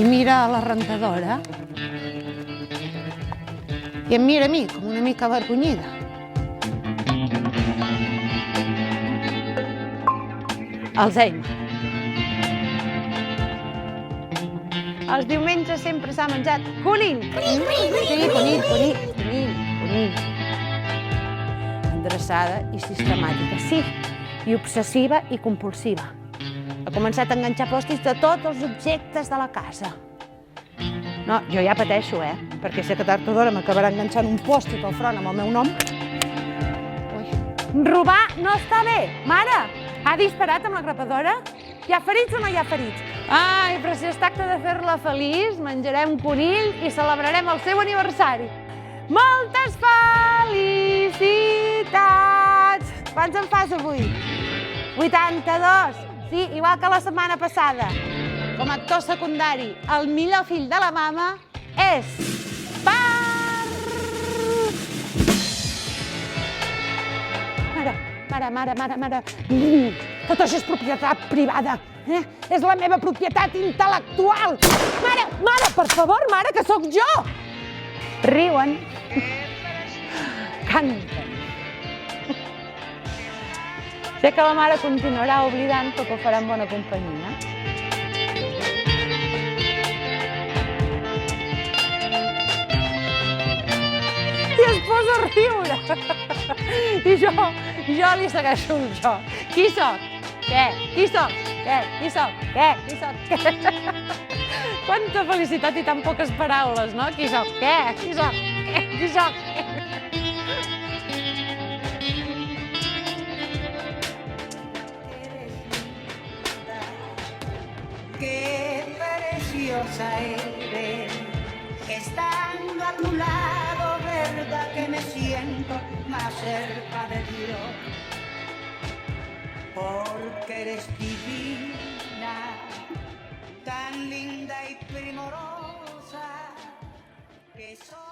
i mira a la rentadora i em mira a mi, com una mica avergonyida. Alzheimer. Els diumenges sempre s'ha menjat conill. Sí, conill. Endreçada i sistemàtica, sí, i obsessiva i compulsiva. Ha començat a enganxar pòstits de tots els objectes de la casa. No, jo ja pateixo, perquè sé que tard o d'hora m'acabarà enganxant un pòstit al front amb el meu nom. Robar no està bé. Mare, ha disparat amb la grapadora? Hi ha ferits o no hi ha ferits? Ai, però si es tracta de fer-la feliç, menjarem conill i celebrarem el seu aniversari. Moltes felicitats! Quants en fas avui? 82! Sí, igual que la setmana passada. Com a actor secundari, el millor fill de la mama és... Mare. Tot això és propietat privada. És la meva propietat intel·lectual. Mare, per favor, mare, que sóc jo. Riuen. Canten. Sé que la mare continuarà oblidant, però que ho farà en bona companyia. I es posa a riure. I jo li segueixo el joc. Qui soc? Què? Qui soc? Què? Qui soc? Què? Qui soc? Què? Quanta felicitat i tan poques paraules, no? Qui soc? Què? Qui soc? Què? Qui soc? Qué preciosa eres, estando a tu lado, verdad que me siento más cerca de Dios, porque eres divina, tan linda y primorosa, que soy...